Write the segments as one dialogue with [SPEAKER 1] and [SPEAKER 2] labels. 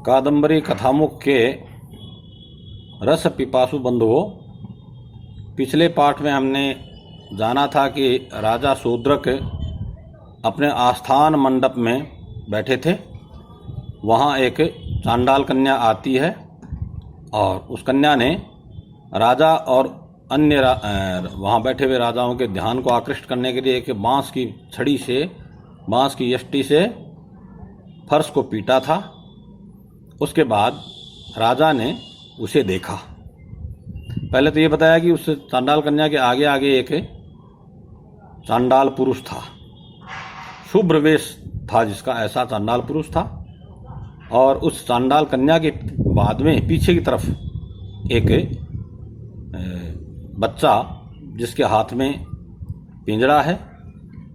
[SPEAKER 1] कादंबरी कथामुख के रस पिपासु बंधुओं, पिछले पाठ में हमने जाना था कि राजा शूद्रक अपने आस्थान मंडप में बैठे थे। वहाँ एक चांडाल कन्या आती है और उस कन्या ने राजा और अन्य वहाँ बैठे हुए राजाओं के ध्यान को आकृष्ट करने के लिए एक बांस की छड़ी से, बांस की यष्टि से फर्श को पीटा था। उसके बाद राजा ने उसे देखा। पहले तो ये बताया कि उस चांडाल कन्या के आगे आगे एक चांडाल पुरुष था, शुभ्र वेश था जिसका, ऐसा चांडाल पुरुष था। और उस चांडाल कन्या के बाद में पीछे की तरफ एक बच्चा जिसके हाथ में पिंजड़ा है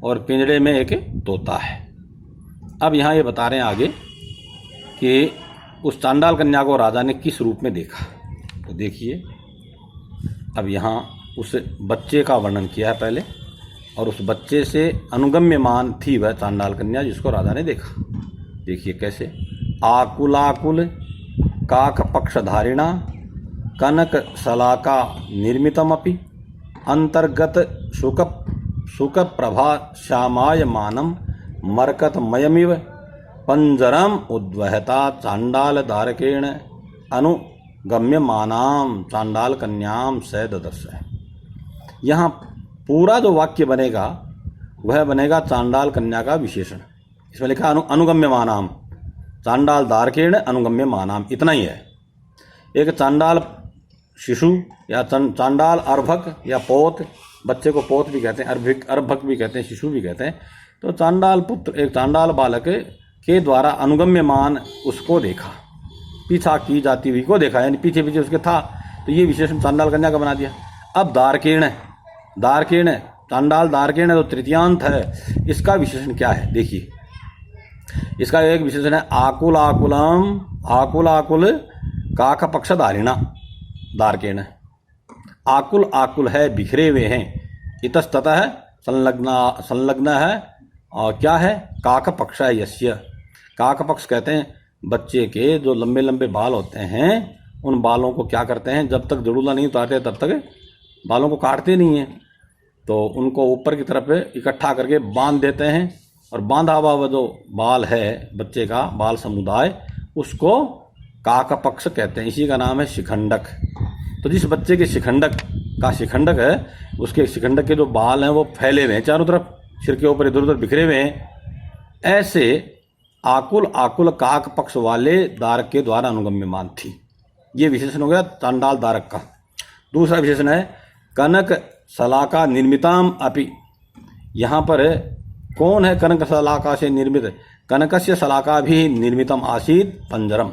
[SPEAKER 1] और पिंजड़े में एक तोता है। अब यहाँ ये बता रहे हैं आगे कि उस चांडाल कन्या को राजा ने किस रूप में देखा। तो देखिए, अब यहाँ उस बच्चे का वर्णन किया है पहले, और उस बच्चे से अनुगम्यमान थी वह चांडाल कन्या जिसको राजा ने देखा। देखिए कैसे, आकुलाकुल काक पक्षधारिणा कनक सलाका निर्मितमपि अंतर्गत शुक प्रभा श्यामायमानं मरकतमयमिव पंजरम उद्वहता चांडाल दारकेण अनुगम्यमानाम चांडाल कन्याम स ददर्श। यहाँ पूरा जो वाक्य बनेगा वह बनेगा चांडाल कन्या का विशेषण। इसमें लिखा अनुगम्यमानाम, चांडाल दारकेण अनुगम्यमानाम, इतना ही है। एक चांडाल शिशु या चांडाल अर्भक या पोत, बच्चे को पोत भी कहते हैं, अर्भक भी कहते हैं, शिशु भी कहते हैं। तो चांडाल पुत्र, एक चांडाल बालक के द्वारा अनुगम्यमान उसको देखा, पीछा की जाती हुई को देखा, यानी पीछे पीछे उसके था। तो ये विशेषण चांडाल कन्या का बना दिया। अब दारकेण, दारकेण चांडाल दारकेण तो तृतीयांत है, इसका विशेषण क्या है देखिए। इसका एक विशेषण है आकुल आकुलम, आकुल आकुल काक पक्षधारिणा दारकेण। आकुल आकुल है, बिखरे हुए हैं, इतस्ततः संलग्न है। और क्या है, काक पक्ष है यस्य। काक पक्ष कहते हैं बच्चे के जो लंबे लंबे बाल होते हैं, उन बालों को क्या करते हैं, जब तक जड़ूला नहीं उतारते तब तक बालों को काटते नहीं हैं, तो उनको ऊपर की तरफ इकट्ठा करके बांध देते हैं। और बांधा हुआ जो बाल है बच्चे का, बाल समुदाय, उसको काक पक्ष कहते हैं। इसी का नाम है शिखंडक। तो जिस बच्चे के शिखंडक का शिखंडक है, उसके शिखंडक के जो बाल हैं वो फैले हुए हैं चारों तरफ, सिर के ऊपर इधर उधर बिखरे हुए हैं, ऐसे आकुल आकुल काक पक्ष वाले दारक के द्वारा अनुगम्यमान थी। ये विशेषण हो गया चांडाल दारक का। दूसरा विशेषण है कनक सलाका निर्मिताम अपि। यहाँ पर कौन है कनक सलाका से निर्मित? कनकस्य सलाका भी निर्मितम आसीत पंजरम,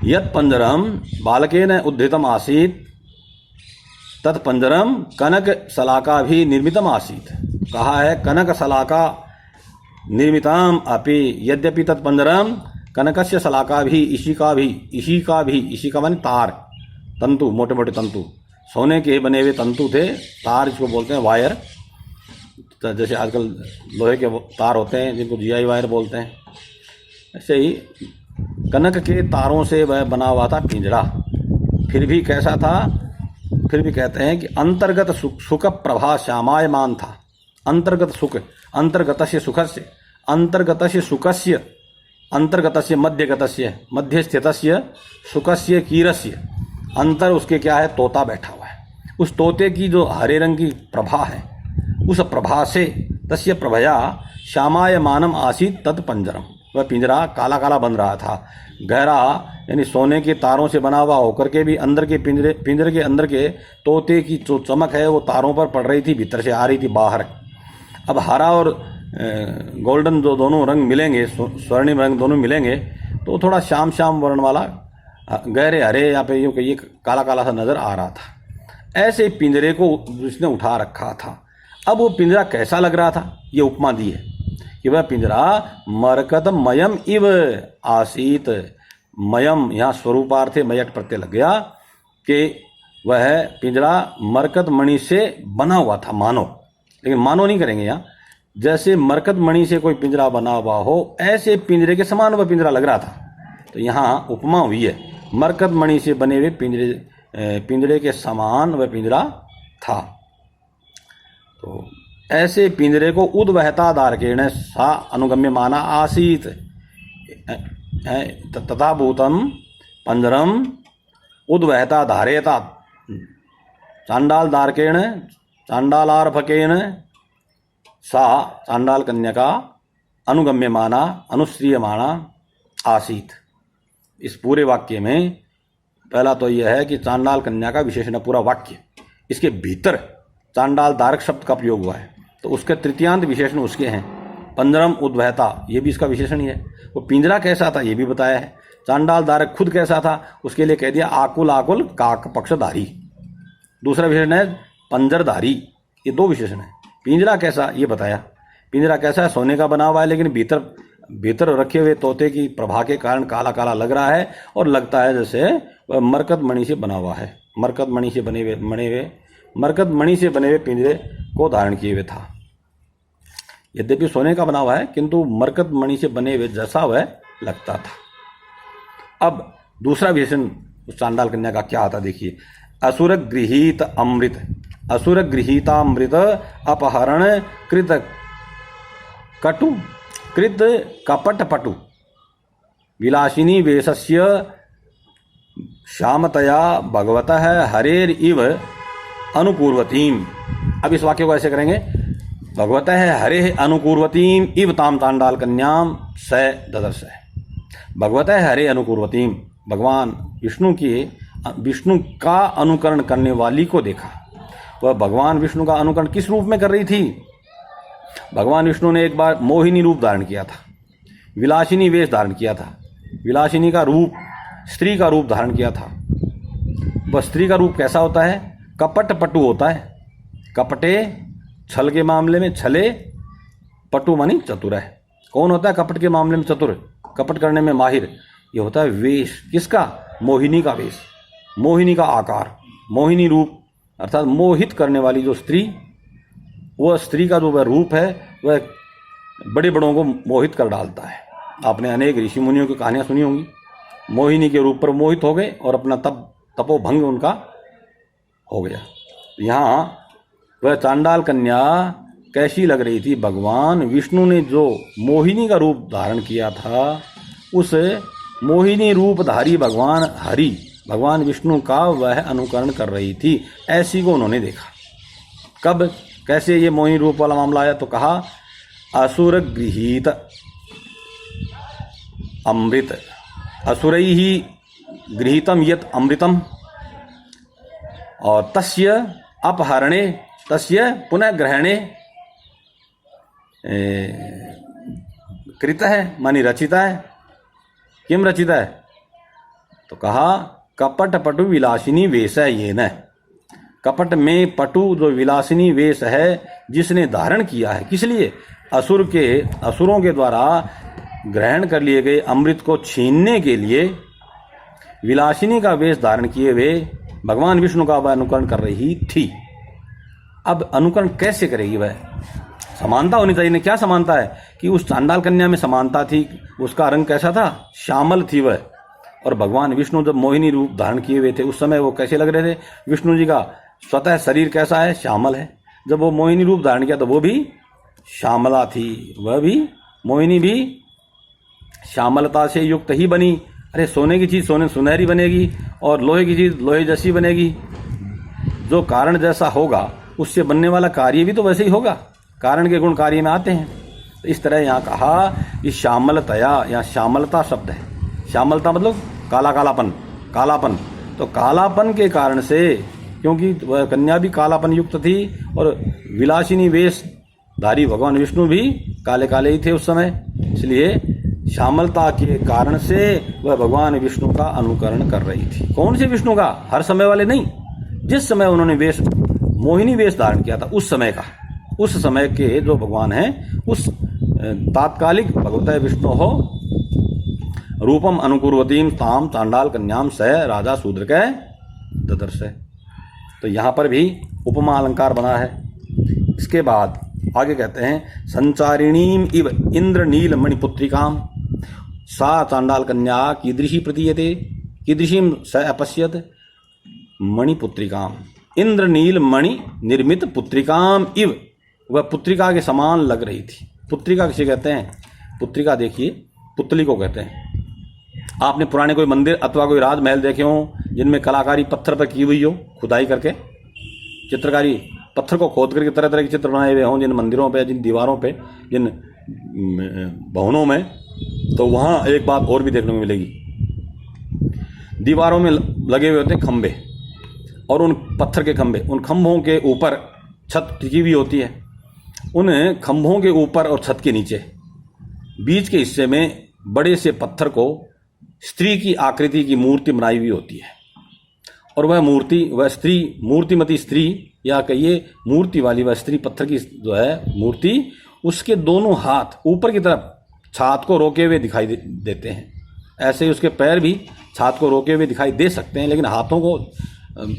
[SPEAKER 1] यत् पंजरम बालकेन उद्धृतम आसीत तत्पंजरम कनक सलाका भी निर्मितम आसीत। कहा है कनक सलाका निर्मिताम अपि, यद्यपि तत्पंजरम कनकस्य सलाका भी, इसी का माने तार, तंतु, मोटे मोटे तंतु, सोने के बने हुए तंतु थे, तार इसको बोलते हैं, वायर। तो जैसे आजकल लोहे के तार होते हैं जिनको जीआई वायर बोलते हैं, ऐसे ही कनक के तारों से वह बना हुआ था पिंजरा। फिर भी कैसा था? फिर भी कहते हैं कि अंतर्गत सुख प्रभा श्यामायमान था। अंतर्गत सुख, अंतर्गतस्य सुखस्य, अंतर्गतस्य सुखस्य, अंतर्गतस्य मध्यगतस्य, मध्य स्थितस्य सुखस्य कीरस्य, अंतर उसके क्या है, तोता बैठा हुआ है। उस तोते की जो हरे रंग की प्रभा है, उस प्रभा से, तस्य प्रभया श्यामायमानम आसीत तत्पंजरम, वह पिंजरा काला काला बन रहा था, गहरा, यानी सोने के तारों से बना हुआ होकर के भी अंदर के पिंजरे के अंदर के तोते की जो चमक है वो तारों पर पड़ रही थी, भीतर से आ रही थी बाहर। अब हरा और गोल्डन जो दोनों रंग मिलेंगे, स्वर्णिम रंग दोनों मिलेंगे, तो थोड़ा श्याम श्याम वर्ण वाला, गहरे हरे या फिर यूँ कहिए काला काला सा नजर आ रहा था। ऐसे पिंजरे को जिसने उठा रखा था। अब वो पिंजरा कैसा लग रहा था, ये उपमा दी है कि वह पिंजरा मरकत मयम इव आसीत। मयम यहाँ स्वरूपार्थ मयट प्रत्यय लग गया कि वह पिंजरा मरकत मणि से बना हुआ था, मानो, लेकिन मानो नहीं करेंगे यहाँ, जैसे मरकत मणि से कोई पिंजरा बना हुआ हो, ऐसे पिंजरे के समान वह पिंजरा लग रहा था। तो यहाँ उपमा हुई है, मरकत मणि से बने हुए पिंजरे के समान वह पिंजरा था। तो ऐसे पिंजरे को उद्वहता दारकेण सा अनुगम्य माना आसीत तथा भूतम पंजरम उद्वहता धारेता चांडाल दारकेण चांडालार्भकेण सा चांडाल कन्या का अनुगम्य माना अनुश्रीय माना आसीत। इस पूरे वाक्य में पहला तो यह है कि चांडाल कन्या का विशेषण है पूरा वाक्य, इसके भीतर चांडाल दारक शब्द का प्रयोग हुआ है, तो उसके तृतीयांत विशेषण उसके हैं। पंजरम उद्वहता ये भी इसका विशेषण ही है। वो पिंजरा कैसा था ये भी बताया है। चांडाल दारक खुद कैसा था उसके लिए कह दिया आकुल आकुल काक पक्षधारी। दूसरा विशेषण है पंजरधारी, ये दो विशेषण है। पिंजरा कैसा ये बताया, पिंजरा कैसा है, सोने का बना हुआ है, लेकिन भीतर रखे हुए तोते की प्रभा के कारण काला काला लग रहा है और लगता है जैसे वह मरकत मणि से बना हुआ है। मरकत मणि से बने हुए पिंजरे को धारण किए हुए था। यद्यपि सोने का बना हुआ है किंतु मरकत मणि से बने हुए जैसा वह लगता था। अब दूसरा विशेषण उस चांडाल कन्या का क्या आता देखिए, असुर गृहीत अमृत, असुर गृहीतामृत अपहरण कृत कटु कृत कपट पटु विलासिनी वेशस्य श्यामतया भगवतः हरेर इव अनुपूर्वतीम। अब इस वाक्य को ऐसे करेंगे, भगवतः हरे अनुपूर्वतीम इव ताम चांडाल कन्याम स ददर्श। भगवतः हरे अनुपूर्वतीम, भगवान विष्णु का अनुकरण करने वाली को देखा। वह भगवान विष्णु का अनुकरण किस रूप में कर रही थी? भगवान विष्णु ने एक बार मोहिनी रूप धारण किया था, विलासिनी वेश धारण किया था, विलासिनी का रूप स्त्री का रूप धारण किया था। वह स्त्री का रूप कैसा होता है? कपट पटु होता है। कपटे छल के मामले में छले, पटु मानी चतुर है। कौन होता है कपट के मामले में चतुर, कपट करने में माहिर? ये होता है वेश, किसका? मोहिनी का वेश, मोहिनी का आकार, मोहिनी रूप अर्थात मोहित करने वाली जो स्त्री, वह स्त्री का जो वह रूप है वह बड़े बड़ों को मोहित कर डालता है। आपने अनेक ऋषि मुनियों की कहानियां सुनी होंगी, मोहिनी के रूप पर मोहित हो गए और अपना तपोभंग उनका हो गया। यहाँ वह चांडाल कन्या कैसी लग रही थी? भगवान विष्णु ने जो मोहिनी का रूप धारण किया था, उस मोहिनी रूपधारी भगवान विष्णु का वह अनुकरण कर रही थी। ऐसी को उन्होंने देखा। कब कैसे ये मोहिनी रूप वाला मामला आया? तो कहा असुर गृहीत अमृत, असुरैहि गृहीतम यत् अमृतम और तस्य अपहरणे तस्य पुनः ग्रहणे कृत है मानी रचिता है। किम रचिता है? तो कहा कपट पटु विलासिनी वेश है ये न। कपट में पटु जो विलासिनी वेश है जिसने धारण किया है, किस लिए? असुरों के द्वारा ग्रहण कर लिए गए अमृत को छीनने के लिए विलासिनी का वेश धारण किए हुए भगवान विष्णु का वह अनुकरण कर रही थी। अब अनुकरण कैसे करेगी वह? समानता होनी चाहिए। क्या समानता है कि उस चांडाल कन्या में समानता थी। उसका रंग कैसा था? श्यामल थी वह। और भगवान विष्णु जब मोहिनी रूप धारण किए हुए थे उस समय वो कैसे लग रहे थे? विष्णु जी का स्वतः शरीर कैसा है? श्यामल है। जब वो मोहिनी रूप धारण किया तो वो भी श्यामला थी, वह भी मोहिनी भी श्यामलता से युक्त ही बनी। अरे सोने की चीज सोने सुनहरी बनेगी और लोहे की चीज लोहे जैसी बनेगी। जो कारण जैसा होगा उससे बनने वाला कार्य भी तो वैसे ही होगा। कारण के गुण कार्य में आते हैं। तो इस तरह यहाँ कहा कि श्यामलतया, यहाँ श्यामलता शब्द है। श्यामलता मतलब कालापन। तो कालापन के कारण से, क्योंकि वह कन्या भी कालापन युक्त थी और विलासिनी वेशधारी भगवान विष्णु भी काले काले ही थे उस समय, इसलिए श्यामलता के कारण से वह भगवान विष्णु का अनुकरण कर रही थी। कौन से विष्णु का? हर समय वाले नहीं, जिस समय उन्होंने मोहिनी वेश धारण किया था उस समय का, उस समय के जो भगवान हैं उस तात्कालिक भगवते विष्णु हो रूपम अनुकुर्वतीम ताम चांडाल कन्याम स राजा शूद्र के ददर्श। तो यहाँ पर भी उपमा अलंकार बना है। इसके बाद आगे कहते हैं संचारिणीम इव इंद्र नील मणिपुत्रिकाम सा चांडाल कन्या कीदृशी प्रतीयते कीदृशीम स अपश्यत मणिपुत्रिकाम इंद्र नील मणि निर्मित पुत्रिकाम इव, वह पुत्रिका के समान लग रही थी। पुत्रिका किसे कहते हैं? पुत्रिका देखिए पुतली को कहते हैं। आपने पुराने कोई मंदिर अथवा कोई राजमहल देखे हो जिनमें कलाकारी पत्थर पर की हुई हो, खुदाई करके चित्रकारी, पत्थर को खोद करके तरह तरह के चित्र बनाए हुए हों जिन मंदिरों पे, जिन दीवारों पे, जिन भवनों में, तो वहाँ एक बात और भी देखने को मिलेगी। दीवारों में लगे हुए होते हैं खंभे, और उन पत्थर के खंभे, उन खंभों के ऊपर छत टिकी हुई होती है। उन खंभों के ऊपर और छत के नीचे बीच के हिस्से में बड़े से पत्थर को स्त्री की आकृति की मूर्ति बनाई हुई होती है, और वह मूर्ति, वह स्त्री, मूर्तिमती स्त्री या कहिए मूर्ति वाली वह स्त्री, पत्थर की जो है मूर्ति, उसके दोनों हाथ ऊपर की तरफ छात को रोके हुए दिखाई देते हैं। ऐसे ही उसके पैर भी छात को रोके हुए दिखाई दे सकते हैं, लेकिन हाथों को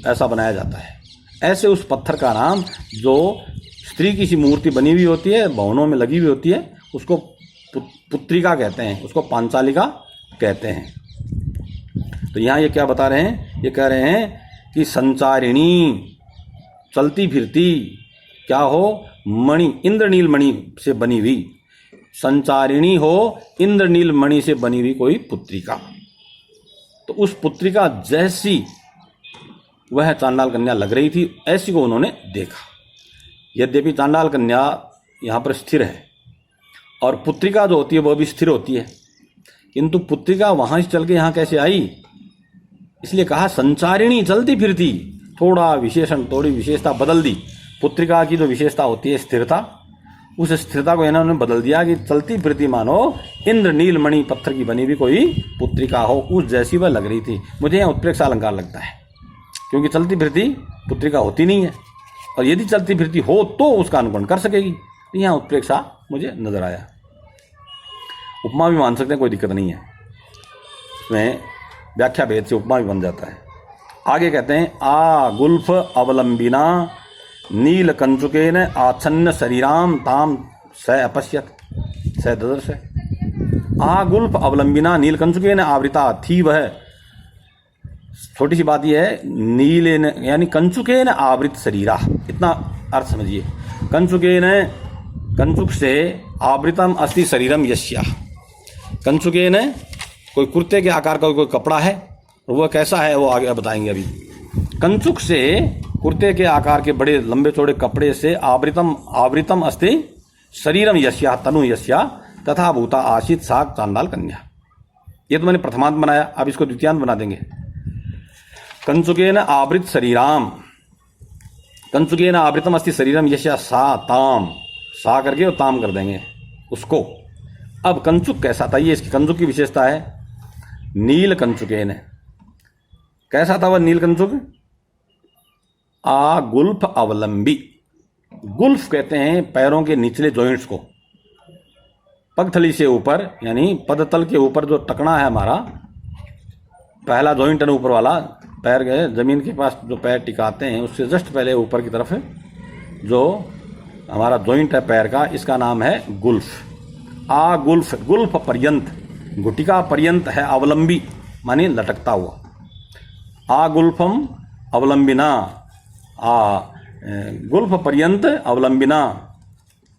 [SPEAKER 1] ऐसा बनाया जाता है। ऐसे उस पत्थर का नाम जो स्त्री की सी मूर्ति बनी हुई होती है, भवनों में लगी हुई होती है, उसको पुत्रिका कहते हैं, उसको पांचालिका कहते हैं। तो यहाँ ये क्या बता रहे हैं? ये कह रहे हैं कि संचारिणी, चलती फिरती, क्या हो? मणि, इंद्रनील मणि से बनी हुई, संचारिणी हो इंद्रनील मणि से बनी हुई कोई पुत्रिका। तो उस पुत्रिका जैसी वह चांडाल कन्या लग रही थी, ऐसी को उन्होंने देखा। यद्यपि चांडाल कन्या यहाँ पर स्थिर है और पुत्रिका जो होती है वह भी स्थिर होती है, किंतु पुत्रिका वहाँ से चल के यहाँ कैसे आई? इसलिए कहा संचारिणी, चलती फिरती। थोड़ा विशेषण, थोड़ी विशेषता बदल दी। पुत्रिका की जो विशेषता होती है स्थिरता, उस स्थिरता को इन्होंने बदल दिया कि चलती फिरती मानो इंद्र नीलमणि पत्थर की बनी हुई कोई पुत्रिका हो, उस जैसी वह लग रही थी। मुझे यहाँ उत्प्रेक्षा अलंकार लगता है, क्योंकि चलती फिरती पुत्रिका होती नहीं है, और यदि चलती फिरती हो तो उसका अनुकरण कर सकेगी। यहाँ उत्प्रेक्षा मुझे नजर आया। उपमा भी मान सकते हैं, कोई दिक्कत नहीं है, इसमें व्याख्या भेद से उपमा भी बन जाता है। आगे कहते हैं आ गुल्फ अवलंबिना नील कंचुकेन आच्छन्न शरीराम ताम स अपश्यत स ददर्श। आ गुल्फ अवलंबिना नील कंचुकेन आवृता थी वह, छोटी सी बात यह है, नीलेन यानी कंचुकेन आवृत शरीरा, इतना अर्थ समझिए। कंचुकेन, कंचुक से आवृतम अस्ति शरीरम यस्या। कंचुकेन कोई कुर्ते के आकार का कोई कपड़ा है, और वह कैसा है वो आगे बताएंगे अभी। कंचुक से, कुर्ते के आकार के बड़े लंबे चौड़े कपड़े से आवृतम अस्ति शरीरम यस्या तनु यस्या तथा भूता आशित साग चांडाल कन्या। ये तो मैंने प्रथमांत बनाया, अब इसको द्वितीयांत बना देंगे। कंचुकेन आवृत शरीराम, कंचुकेन आवृतम अस्ति शरीरम यस्या सा ताम, सा करके और ताम कर देंगे उसको। अब कंचुक कैसा था, ये इसकी कंचुक की विशेषता है। नील कंचुकेन, कैसा था वह नील कंचुक? आ गुल्फ अवलंबी। गुल्फ कहते हैं पैरों के निचले जॉइंट्स को, पगथली से ऊपर यानी पदतल के ऊपर जो टकना है हमारा, पहला जॉइंट है ऊपर वाला, पैर के जमीन के पास जो पैर टिकाते हैं उससे जस्ट पहले ऊपर की तरफ जो हमारा जॉइंट है पैर का, इसका नाम है गुल्फ। आ गुल्फ, गुल्फ पर्यंत, घुटिका पर्यंत है, अवलंबी मानी लटकता हुआ। आ गुल्फम अवलंबिना, आ गुल्फ पर्यंत अवलंबिना,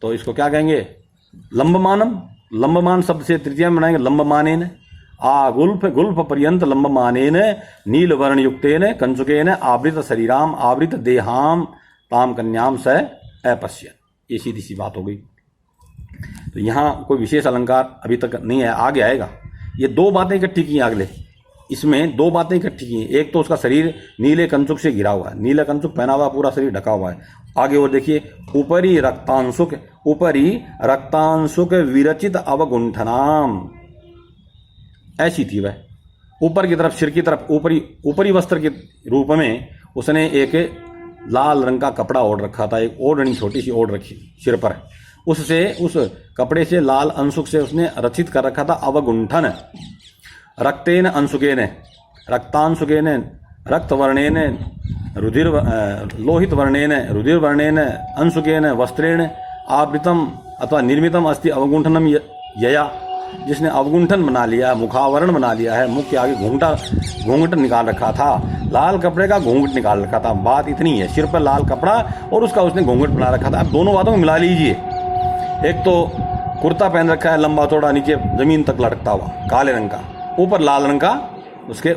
[SPEAKER 1] तो इसको क्या कहेंगे? लंबमानम। लंबमान शब्द से तृतीया में बनाएंगे लंबमानेन। आ गुल्फ, गुल्फ पर्यंत लंबमानेन नील वर्ण युक्तेन कंचुकेन आवृत शरीराम आवृत देहाम ताम कन्याम स अपश्यत। ये सीधी सी बात हो गई। तो यहाँ कोई विशेष अलंकार अभी तक नहीं है, आगे आएगा। ये दो बातें इकट्ठी की अगले, इसमें दो बातें इकट्ठी की। एक तो उसका शरीर नीले कंचुक से घिरा हुआ है, नीला कंचुक पहना हुआ, पूरा शरीर ढका हुआ है। आगे और देखिए, ऊपरी रक्तांशुक, ऊपरी रक्तांशुक विरचित अवगुंठनाम, ऐसी थी वह। ऊपर की तरफ, सिर की तरफ ऊपरी वस्त्र के रूप में उसने एक लाल रंग का कपड़ा ओढ़ रखा था, एक ओढ़नी छोटी सी ओढ़ रखी सिर पर। उससे, उस कपड़े से, लाल अंशुक से उसने रचित कर रखा था अवगुंठन। रक्तेन अंशुकेन, रक्तांशुकेन रक्तवर्णेन रुधिर, लोहित वर्णेन रुधिर वर्णेन अंशुकेन वस्त्रेण आवृतम अथवा निर्मितम अस्ति अवगुंठनम यया, जिसने अवगुंठन बना लिया, मुखावरण बना लिया है, मुख के आगे घूंघट निकाल रखा था, लाल कपड़े का घूंघट निकाल रखा था। बात इतनी है, सिर पर लाल कपड़ा और उसका उसने घूंघट बना रखा था। अब दोनों बातों को मिला लीजिए। एक तो कुर्ता पहन रखा है लंबा चौड़ा, नीचे जमीन तक लटकता हुआ काले रंग का, ऊपर लाल रंग का उसके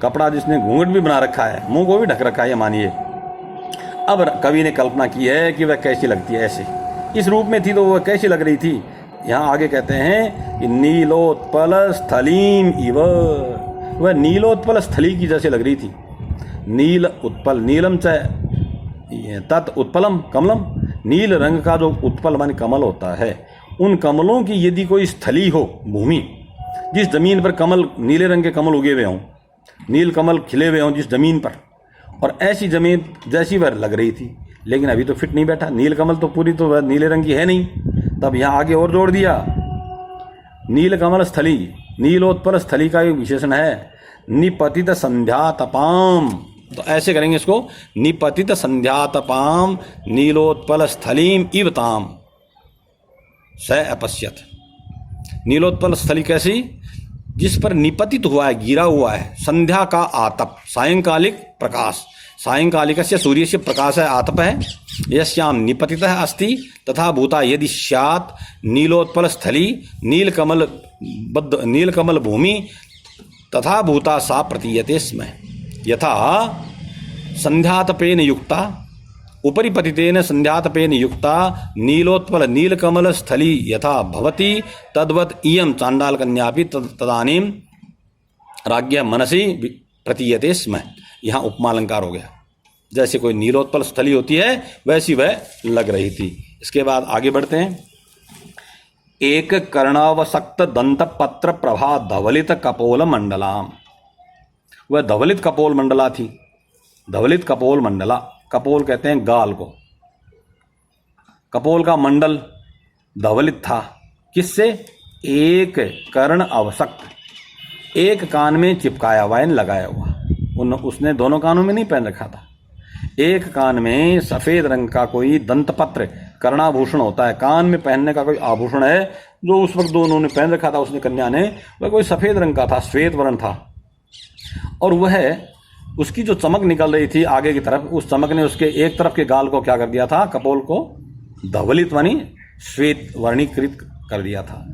[SPEAKER 1] कपड़ा, जिसने घूंघट भी बना रखा है, मुंह को भी ढक रखा है, ये मानिए। अब कवि ने कल्पना की है कि वह कैसी लगती है। ऐसे इस रूप में थी तो वह कैसी लग रही थी। यहाँ आगे कहते हैं कि नीलोत्पल स्थलीम इव, वह नीलोत्पल स्थली की जैसे लग रही थी। नील उत्पल, नीलम च तत् उत्पलम कमलम, नील रंग का जो उत्पल माने कमल होता है, उन कमलों की यदि कोई स्थली हो, भूमि, जिस जमीन पर कमल, नीले रंग के कमल उगे हुए हों, नील कमल खिले हुए हों जिस जमीन पर, और ऐसी जमीन जैसी वह लग रही थी। लेकिन अभी तो फिट नहीं बैठा, नील कमल तो पूरी तो वह नीले रंग की है नहीं। तब यहाँ आगे और जोड़ दिया, नील कमल स्थली, नीलोत्पल स्थली का एक विशेषण है। निपतित संध्या तपाम, तो ऐसे करेंगे इसको, निपतित संध्या तपाम नीलोत्पल स्थलीम इवताम स अपश्यत। नीलोत्पल स्थली कैसी, जिस पर निपतित हुआ है, गिरा हुआ है, संध्या का आतप, सायंकालिक प्रकाश, सायंकालिक से सूर्य से प्रकाश है, आतप है, यस्याम निपतित अस्ति तथा भूता यदि स्यात् नीलोत्पल स्थली नीलकमल भूमि तथा भूता सा प्रतीयते स्म। यथा संध्यातपेन युक्ता, उपरि पतितेन संध्यातपेन युक्ता नीलोत्पल नीलकमल स्थली यथा भवति तद्वत् इयं चांडाल कन्यापि तदानीं राज्ञ मनसि प्रतीयते स्म। यहाँ उपमालंकार हो गया, जैसे कोई नीलोत्पल स्थली होती है वैसी वह लग रही थी। इसके बाद आगे बढ़ते हैं। एक कर्णावसक्त दंत पत्र प्रभा धवलित कपोल मंडलाम, वह धवलित कपोल मंडला थी। धवलित कपोल मंडला, कपोल कहते हैं गाल को, कपोल का मंडल धवलित था। किससे? एक कर्ण अवसक्त, एक कान में चिपकाया हुआ है, लगाया हुआ, उसने दोनों कानों में नहीं पहन रखा था। एक कान में सफेद रंग का कोई दंतपत्र, कर्णाभूषण होता है, कान में पहनने का कोई आभूषण है, जो उस वक्त दोनों ने पहन रखा था, उसने कन्या ने, वह कोई सफेद रंग का था, श्वेत वर्ण था। और वह उसकी जो चमक निकल रही थी आगे की तरफ, उस चमक ने उसके एक तरफ के गाल को क्या कर दिया था, कपोल को धवलित मानी श्वेत वर्णीकृत कर दिया था,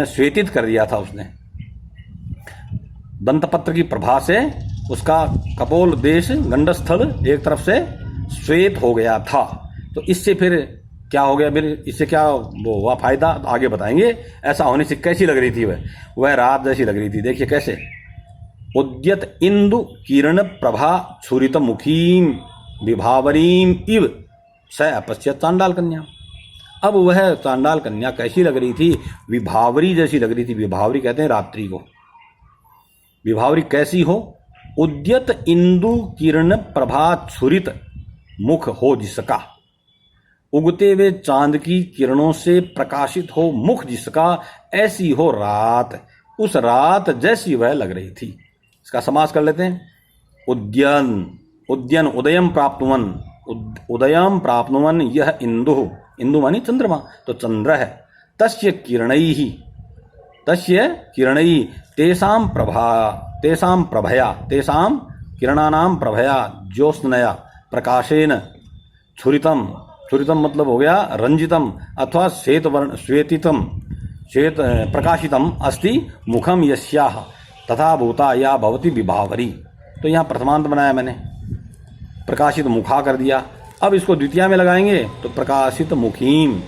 [SPEAKER 1] श्वेतित कर दिया था उसने। दंतपत्र की प्रभा से उसका कपोल देश गंडस्थल एक तरफ से श्वेत हो गया था। तो इससे फिर क्या हो गया, फिर इससे क्या वो हुआ फायदा, आगे बताएंगे। ऐसा होने से कैसी लग रही थी वह रात जैसी लग रही थी। देखिए कैसे, उद्यत इंदु किरण प्रभा छुरित मुखीम विभावरीम इव स अपश्यत चांडाल कन्या। अब वह चांडाल कन्या कैसी लग रही थी, विभावरी जैसी लग रही थी। विभावरी कहते हैं रात्रि को। विभावरी कैसी हो, उद्यत इंदु किरण प्रभा छुरित मुख हो जिसका, उगते हुए चांद की किरणों से प्रकाशित हो मुख जिसका, ऐसी हो रात, उस रात जैसी वह लग रही थी। इसका समास कर लेते हैं। उद्यन, उद्यन उदयम प्राप्नुवन, उदयम प्राप्नुवन यह इंदु, इंदु मानी चंद्रमा, तो चंद्र है। तस्य किरणैहि, तस्य किरणैहि तेषां प्रभा, तेषां प्रभया, तेषां किरणानां प्रभया ज्योत्स्नया प्रकाशेन छुरितम, छुरितम मतलब हो गया रंजितम अथवा श्वेत वर्ण, श्वेतितम, श्वेत प्रकाशितम अस्ति मुखम यस्याह तथा भूता या भवती विभावरी। तो यहाँ प्रथमांत बनाया मैंने, प्रकाशित मुखा कर दिया। अब इसको द्वितीया में लगाएंगे तो प्रकाशित मुखीम,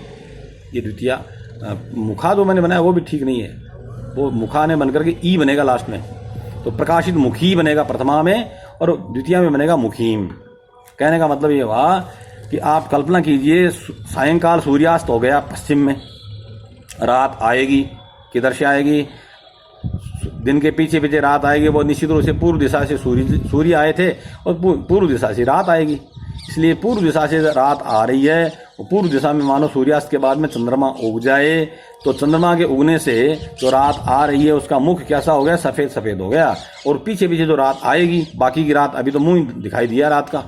[SPEAKER 1] ये द्वितीया। मुखा जो मैंने बनाया वो भी ठीक नहीं है, वो मुखा ने बनकर के ई बनेगा लास्ट में, तो प्रकाशित मुखी बनेगा प्रथमा में और द्वितीया में बनेगा मुखीम। कहने का मतलब ये हुआ कि आप कल्पना कीजिए, सायंकाल सूर्यास्त हो गया पश्चिम में, रात आएगी, किधर से आएगी, दिन के पीछे पीछे रात आएगी, वो निश्चित रूप से पूर्व दिशा से सूर्य आए थे और पूर्व दिशा से रात आएगी, इसलिए पूर्व दिशा से रात आ रही है। और पूर्व दिशा में मानो सूर्यास्त के बाद में चंद्रमा उग जाए, तो चंद्रमा के उगने से जो रात आ रही है उसका मुख कैसा हो गया, सफेद सफेद हो गया। और पीछे पीछे जो रात आएगी, बाकी की रात अभी तो मुंह दिखाई दिया रात का,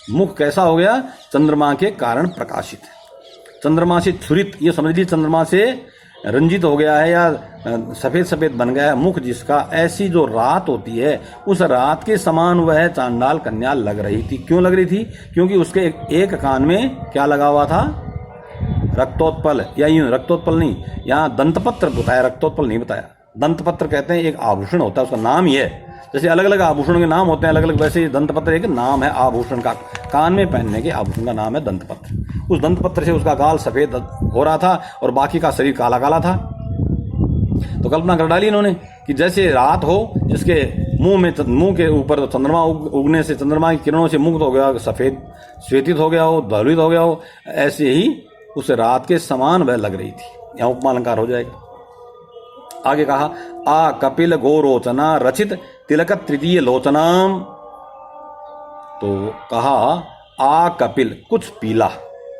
[SPEAKER 1] मुख कैसा हो गया, चंद्रमा के कारण प्रकाशित। चंद्रमा से छुरित, ये समझ लीजिए चंद्रमा से रंजित हो गया है या सफेद सफेद बन गया है मुख जिसका, ऐसी जो रात होती है उस रात के समान वह चांडाल कन्या लग रही थी। क्यों लग रही थी? क्योंकि उसके एक कान में क्या लगा हुआ था? रक्तोत्पल, या यूं रक्तोत्पल नहीं, यहाँ दंतपत्र बताया, रक्तोत्पल नहीं बताया। दंतपत्र कहते हैं एक आभूषण होता है, उसका नाम ही है। जैसे अलग अलग आभूषणों के नाम होते हैं अलग अलग, वैसे दंतपत्र एक नाम है आभूषण का, कान में पहनने के आभूषण का नाम है दंतपत्र। उस दंतपत्र से उसका गाल सफेद हो रहा था और बाकी का शरीर काला काला था। तो कल्पना कर डाली इन्होंने कि जैसे रात हो जिसके मुंह के ऊपर चंद्रमा उगने से, चंद्रमा की किरणों से मुक्त हो गया, सफेद श्वेतित हो गया हो, धवलित हो गया हो, ऐसे ही उस रात के समान वह लग रही थी। यहाँ उपमा अलंकार हो जाएगा। आगे कहा, आ कपिल गोरोचना रचित तिलक तृतीय लोचनाम। तो कहा आ कपिल, कुछ पीला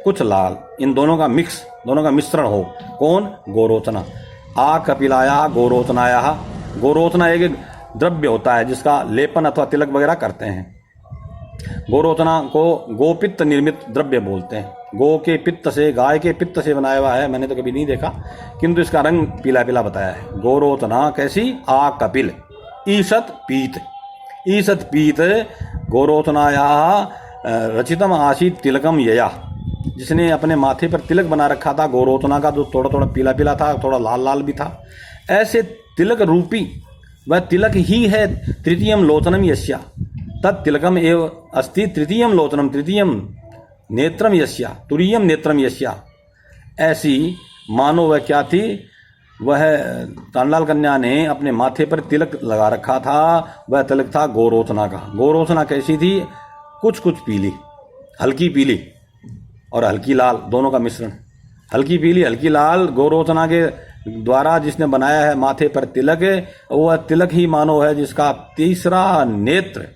[SPEAKER 1] कुछ लाल, इन दोनों का मिक्स, दोनों का मिश्रण हो। कौन? गोरोचना। आ कपिलाया गोरोचनाया। गोरोचना एक द्रव्य होता है जिसका लेपन अथवा तिलक वगैरह करते हैं। गोरोचना को गोपित्त निर्मित द्रव्य बोलते हैं। गो के पित्त से, गाय के पित्त से बनाया हुआ है, मैंने तो कभी नहीं देखा, किंतु इसका रंग पीला पीला बताया है। गोरोचना कैसी? आ कपिल ईशत पीत, ईशत पीत गोरोचनाया रचितम आसीत तिलकम यया। जिसने अपने माथे पर तिलक बना रखा था गोरोचना का, जो थोड़ा थोड़ा पीला पीला था, थोड़ा लाल लाल भी था, ऐसे तिलक रूपी वह तिलक ही है तृतीयम लोचनम यस्या, तत्तिलकम एव अस्ति तृतीयम लोचनम, तृतीयम नेत्रम यस्या, तुरीयम नेत्रम यस्या। ऐसी मानो वह क्या थी? वह चांडाल कन्या ने अपने माथे पर तिलक लगा रखा था, वह तिलक था गोरोचना का। गोरोचना कैसी थी? कुछ कुछ पीली, हल्की पीली और हल्की लाल, दोनों का मिश्रण। हल्की पीली हल्की लाल गोरोचना के द्वारा जिसने बनाया है माथे पर तिलक, वह तिलक ही मानो है जिसका तीसरा नेत्र।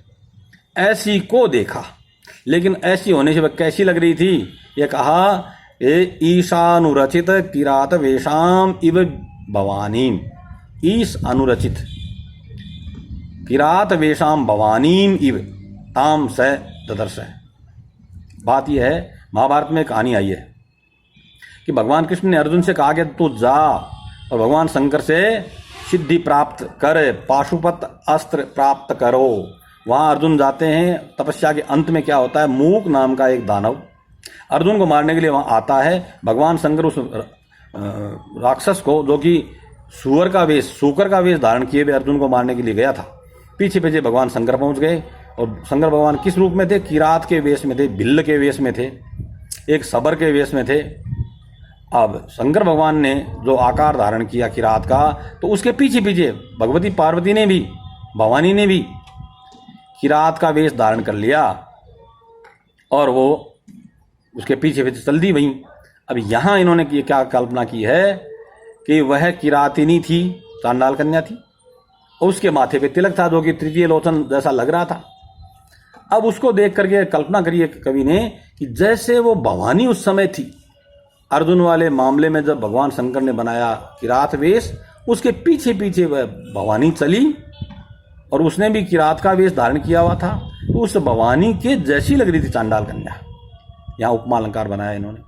[SPEAKER 1] ऐसी को देखा, लेकिन ऐसी होने से वह कैसी लग रही थी? ये कहा, ए ईशानुरचित किरात वेशाम इव भवानीम। ईश अनुरचित किरात वेशाम भवानीम इव ताम स ददर्श। बात यह है, महाभारत में कहानी आई है कि भगवान कृष्ण ने अर्जुन से कहा कि तू जा और भगवान शंकर से सिद्धि प्राप्त कर, पाशुपत अस्त्र प्राप्त करो। वहां अर्जुन जाते हैं। तपस्या के अंत में क्या होता है? मूक नाम का एक दानव अर्जुन को मारने के लिए वहां आता है। भगवान शंकर उस राक्षस को, जो कि सूअर का वेश, सूकर का वेश धारण किए हुए अर्जुन को मारने के लिए गया था, पीछे पीछे भगवान शंकर पहुंच गए। और शंकर भगवान किस रूप में थे? किरात के वेश में थे, भिल्ल के वेश में थे, एक सबर के वेश में थे। अब शंकर भगवान ने जो आकार धारण किया किरात का, तो उसके पीछे पीछे भगवती पार्वती ने भी, भवानी ने भी किरात का वेश धारण कर लिया और वो उसके पीछे पीछे चल दी वहीं। अब यहाँ इन्होंने क्या कल्पना की है कि वह किरातिनी थी, चांडाल कन्या थी, और उसके माथे पे तिलक था जो कि तृतीय लोचन जैसा लग रहा था। अब उसको देख करके कल्पना करिए कवि ने कि जैसे वो भवानी उस समय थी अर्जुन वाले मामले में, जब भगवान शंकर ने बनाया किरात वेश, उसके पीछे पीछे वह भवानी चली और उसने भी किरात का वेश धारण किया हुआ था। तो उस भवानी के जैसी लग रही थी चांडाल कन्या। यहाँ उपमा अलंकार बनाया इन्होंने।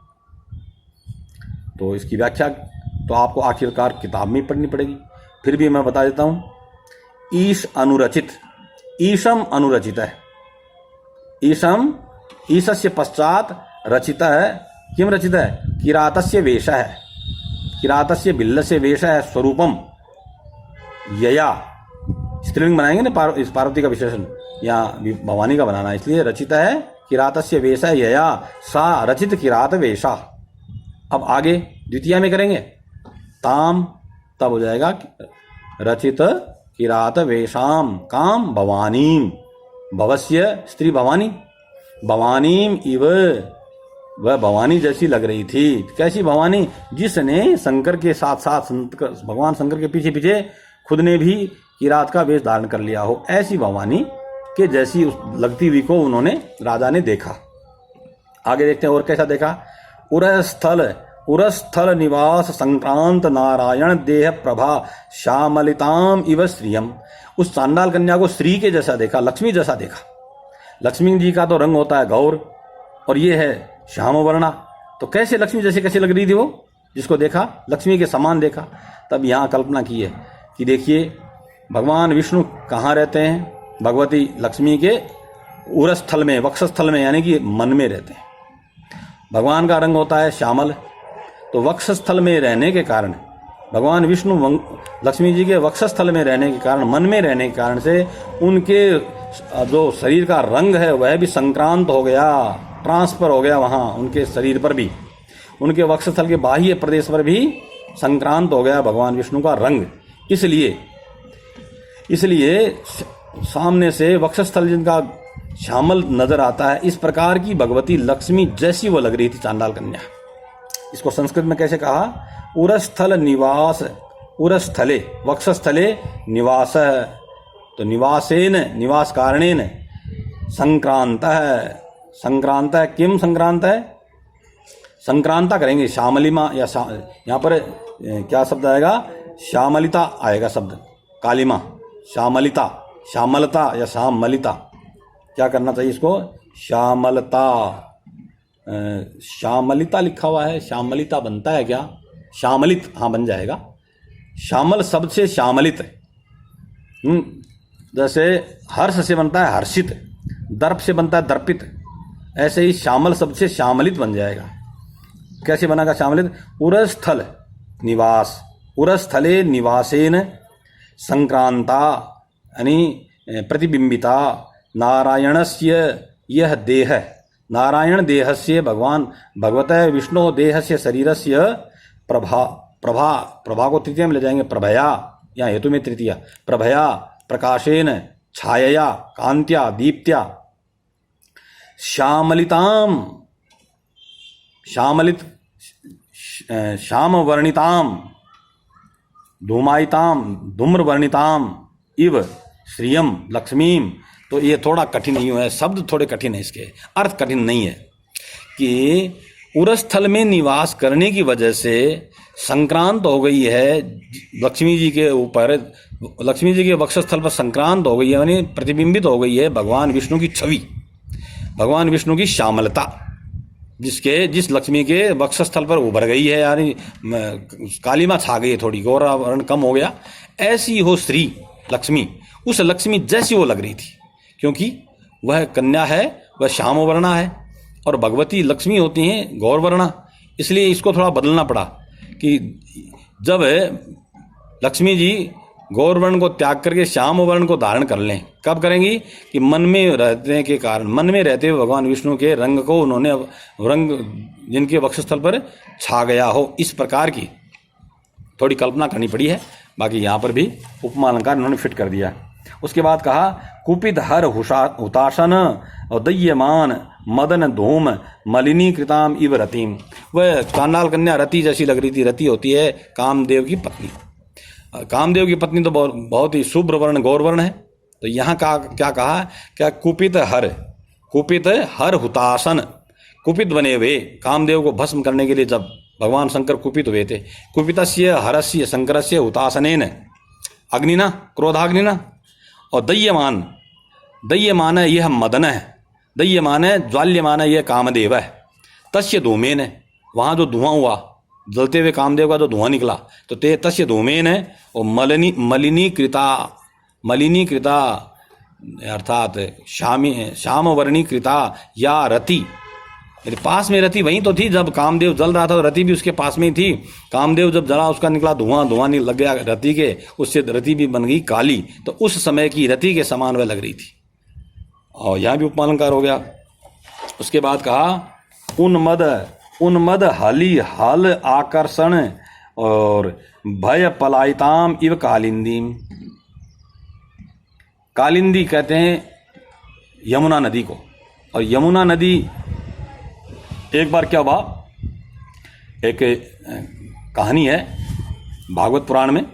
[SPEAKER 1] तो इसकी व्याख्या तो आपको आखिरकार किताब में पढ़नी पड़ेगी, फिर भी मैं बता देता हूं। ईश अनुरचित, ईशम अनुरचित है। ईशम, ईशस्य पश्चात रचित है। किम रचित है? किरातस्य वेश है, किरातस्य भिल्लस्य वेश है स्वरूपम यया। स्त्रीलिंग बनाएंगे ना, इस पार्वती का विशेषण या भवानी का बनाना, इसलिए रचित है किरातस्य वेश यया सा रचित किरात वेशा। अब आगे द्वितीया में करेंगे, ताम, तब हो जाएगा रचित किरात वेशाम काम भवानीम, भवस्य स्त्री भवानी, भवानीम इव, वह भवानी जैसी लग रही थी। कैसी भवानी? जिसने शंकर के साथ साथ भगवान शंकर के पीछे पीछे खुद ने भी किरात का वेश धारण कर लिया हो, ऐसी भवानी के जैसी लगती हुई को उन्होंने, राजा ने देखा। आगे देखते हैं और कैसा देखा। उरस्थल निवास संक्रांत नारायण देह प्रभा श्यामलिताम इव श्रियम। उस चांडाल कन्या को श्री के जैसा देखा, लक्ष्मी जैसा देखा। लक्ष्मी जी का तो रंग होता है गौर और ये है श्याम वर्णा, तो कैसे लक्ष्मी जैसे कैसे लग रही थी वो, जिसको देखा लक्ष्मी के समान देखा। तब यहाँ कल्पना की है कि देखिए भगवान विष्णु कहाँ रहते हैं, भगवती लक्ष्मी के उरस्थल में, वक्षस्थल में, यानी कि मन में रहते हैं। भगवान का रंग होता है श्यामल, तो वक्षस्थल में रहने के कारण भगवान विष्णु लक्ष्मी जी के वक्षस्थल में रहने के कारण, मन में रहने के कारण से उनके जो शरीर का रंग है वह भी संक्रांत हो गया, ट्रांसफर हो गया वहाँ उनके शरीर पर भी, उनके वक्षस्थल के बाह्य प्रदेश पर भी संक्रांत हो गया भगवान विष्णु का रंग। इसलिए सामने से वक्षस्थल जिनका श्यामल नजर आता है, इस प्रकार की भगवती लक्ष्मी जैसी वो लग रही थी चांडाल कन्या। इसको संस्कृत में कैसे कहा, उरस्थल निवास, उरस्थले वक्षस्थले निवास, तो निवासेन निवास कारणेन संक्रांत है, संक्रांत है, किम संक्रांत है, संक्रांता करेंगे श्यामलिमा, या यहाँ पर क्या शब्द आएगा, श्यामलिता आएगा शब्द, कालिमा, श्यामलिता, श्यामलता या श्यामलिता, क्या करना चाहिए इसको, श्यामलता, श्यामलिता लिखा हुआ है, श्यामलिता बनता है क्या, श्यामलित, हाँ बन जाएगा। श्यामल शब्द से श्यामलित, जैसे हर्ष से बनता है हर्षित, दर्प से बनता है दर्पित, ऐसे ही श्यामल शब्द से श्यामलित बन जाएगा। कैसे बनेगा श्यामलित, उरस्थल निवास, उरस्थले निवासेन संक्रांता, यानी प्रतिबिंबिता, नारायणस्य यह देह, नारायण देहस्य भगवान भगवतः विष्णु देहस्य शरीरस्य प्रभा, प्रभा, प्रभा को तृतीया में ले जाएंगे, प्रभया, या हेतु में तृतीया, प्रभया, प्रकाशेन, छायया, कांत्या, दीप्त्या, श्यामलिताम, श्यामलित, श्यामवर्णिताम, धूमायिताम, धूम्रवर्णिताम इव श्रियम लक्ष्मीम। तो ये थोड़ा कठिन नहीं है, शब्द थोड़े कठिन है, इसके अर्थ कठिन नहीं है कि उरस्थल में निवास करने की वजह से संक्रांत हो गई है लक्ष्मी जी के ऊपर, लक्ष्मी जी के वक्षस्थल पर संक्रांत हो गई है, यानी प्रतिबिंबित हो गई है भगवान विष्णु की छवि, भगवान विष्णु की श्यामलता, जिस लक्ष्मी के वक्षस्थल पर उभर गई है, यानी कालिमा छा गई है, थोड़ी गोरा वर्ण कम हो गया, ऐसी हो श्री लक्ष्मी, उस लक्ष्मी जैसी वो लग रही थी, क्योंकि वह कन्या है, वह श्यामवर्णा है, और भगवती लक्ष्मी होती हैं गौरवर्णा। इसलिए इसको थोड़ा बदलना पड़ा कि जब लक्ष्मी जी गौरवर्ण को त्याग करके श्याम वर्ण को धारण कर लें, कब करेंगी, कि मन में रहने के कारण, मन में रहते हुए भगवान विष्णु के रंग को उन्होंने, रंग जिनके वक्षस्थल पर छा गया हो, इस प्रकार की थोड़ी कल्पना करनी पड़ी है। बाकी यहाँ पर भी उपमा अलंकार उन्होंने फिट कर दिया। उसके बाद कहा कुपित हर हुताशन और दह्यमान मदन धूम मलिनी कृताम इव रतिम। वह चांडाल कन्या रति जैसी लग रही थी। रति होती है कामदेव की पत्नी। कामदेव की पत्नी तो बहुत ही शुभ्र वर्ण गौरवर्ण है। तो यहाँ क्या कहा, क्या कुपित हर हुतासन, कुपित बने हुए कामदेव को भस्म करने के लिए जब भगवान शंकर कुपित हुए थे, कुपितस्य हरस्य शंकरस्य हुतासनेन अग्निना क्रोधाग्निना, और दह्यमान है यह मदन है, दह्यमान है ज्वाल्यमान है यह कामदेव है, तस्य धूमेन है, वहाँ जो धुआं हुआ जलते हुए कामदेव का जो धुआं निकला, तो ते तस्य धूमेन है, और मलिनी कृता अर्थात श्यामवर्णी कृता या रति, मेरे पास में रति वहीं तो थी जब कामदेव जल रहा था, तो रति भी उसके पास में ही थी। कामदेव जब जला उसका निकला धुआं लग गया रति के, उससे रति भी बन गई काली। तो उस समय की रति के समान वह लग रही थी। और यहाँ भी उपमालंकार हो गया। उसके बाद कहा उन्मद हली हल आकर्षण और भय पलायिताम इव कालिंदीम। कालिंदी कहते हैं यमुना नदी को। और यमुना नदी एक बार क्या हुआ, एक कहानी है भागवत पुराण में,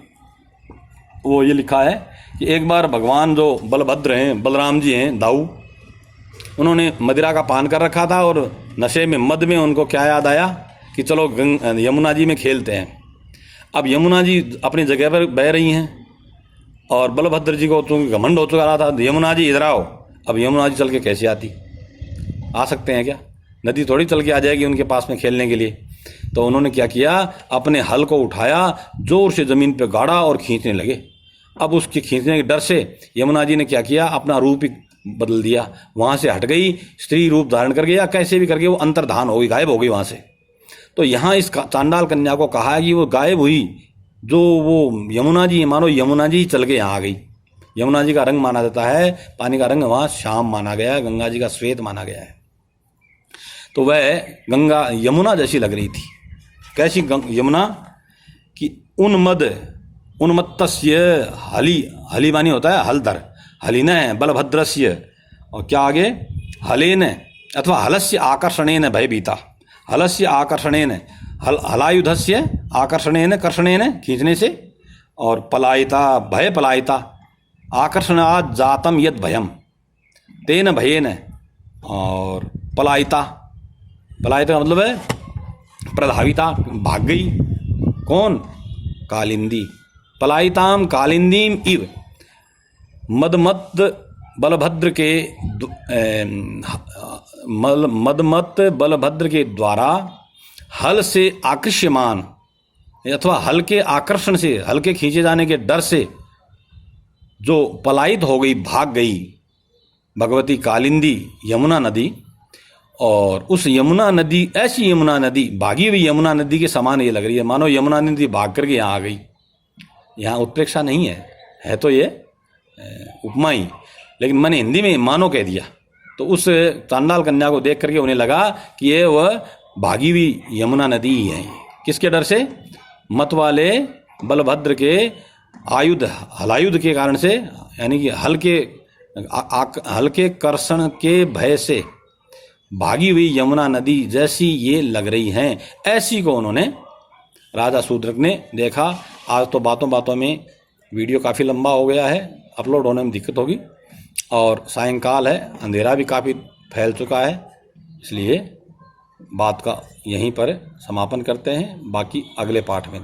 [SPEAKER 1] वो ये लिखा है कि एक बार भगवान जो बलभद्र हैं, बलराम जी हैं, दाऊ, उन्होंने मदिरा का पान कर रखा था और नशे में मद में उनको क्या याद आया कि चलो यमुना जी में खेलते हैं। अब यमुना जी अपनी जगह पर बह रही हैं और बलभद्र जी को तो घमंड हो चुका था, यमुना जी इधर आओ। अब यमुना जी चल के कैसे आती, आ सकते हैं क्या? नदी थोड़ी चल के आ जाएगी उनके पास में खेलने के लिए। तो उन्होंने क्या किया, अपने हल को उठाया, जोर से ज़मीन पे गाड़ा और खींचने लगे। अब उसके खींचने के डर से यमुना जी ने क्या किया, अपना रूप ही बदल दिया, वहाँ से हट गई, स्त्री रूप धारण कर गया, कैसे भी करके वो अंतर्धान हो गई, गायब हो गई वहाँ से। तो यहाँ इस चांडाल कन्या को कहा है कि वो गायब हुई, जो वो यमुना जी, मानो यमुना जी चल के यहाँ आ गई। यमुना जी का रंग माना जाता है, पानी का रंग वहाँ श्याम माना गया है, गंगा जी का श्वेत माना गया है। तो वह गंगा यमुना जैसी लग रही थी। कैसी यमुना कि उन्मत्तस्य हली मानी होता है हलधर, हलिन बलभद्रस्य, और क्या आगे, हलेन अथवा हलस्य आकर्षणेन भयभीता, हलस्य आकर्षणेन, हलायुधस्य आकर्षणेन, कर्षणेन खींचने से, और पलायिता भय पलायिता, आकर्षणात् जातम यद भयम तेन भयेन, और पलायिता, पलायिता का मतलब है प्रधाविता, भाग गई। कौन, कालिंदी, पलायिताम कालिंदीम इव, मदमत बलभद्र के मदमत बलभद्र के द्वारा हल से आकृष्यमान, अथवा हल के आकर्षण से, हल के खींचे जाने के डर से जो पलायित हो गई, भाग गई भगवती कालिंदी यमुना नदी। और उस यमुना नदी, ऐसी यमुना नदी, भागी हुई यमुना नदी के समान ये लग रही है, मानो यमुना नदी भाग करके यहाँ आ गई। यहाँ उत्प्रेक्षा नहीं है तो ये उपमा ही, लेकिन मैंने हिंदी में मानो कह दिया। तो उस चांडाल कन्या को देख करके उन्हें लगा कि ये वह भागी हुई यमुना नदी ही है। किसके डर से, मत वाले बलभद्र के आयुध, हलायुध के कारण से, यानी कि हल्के कर्षण के भय से भागी हुई यमुना नदी जैसी ये लग रही हैं। ऐसी को उन्होंने, राजा शूद्रक ने देखा। आज तो बातों बातों में वीडियो काफ़ी लंबा हो गया है, अपलोड होने में दिक्कत होगी, और सायंकाल है, अंधेरा भी काफ़ी फैल चुका है, इसलिए बात का यहीं पर समापन करते हैं। बाकी अगले पाठ में देखें।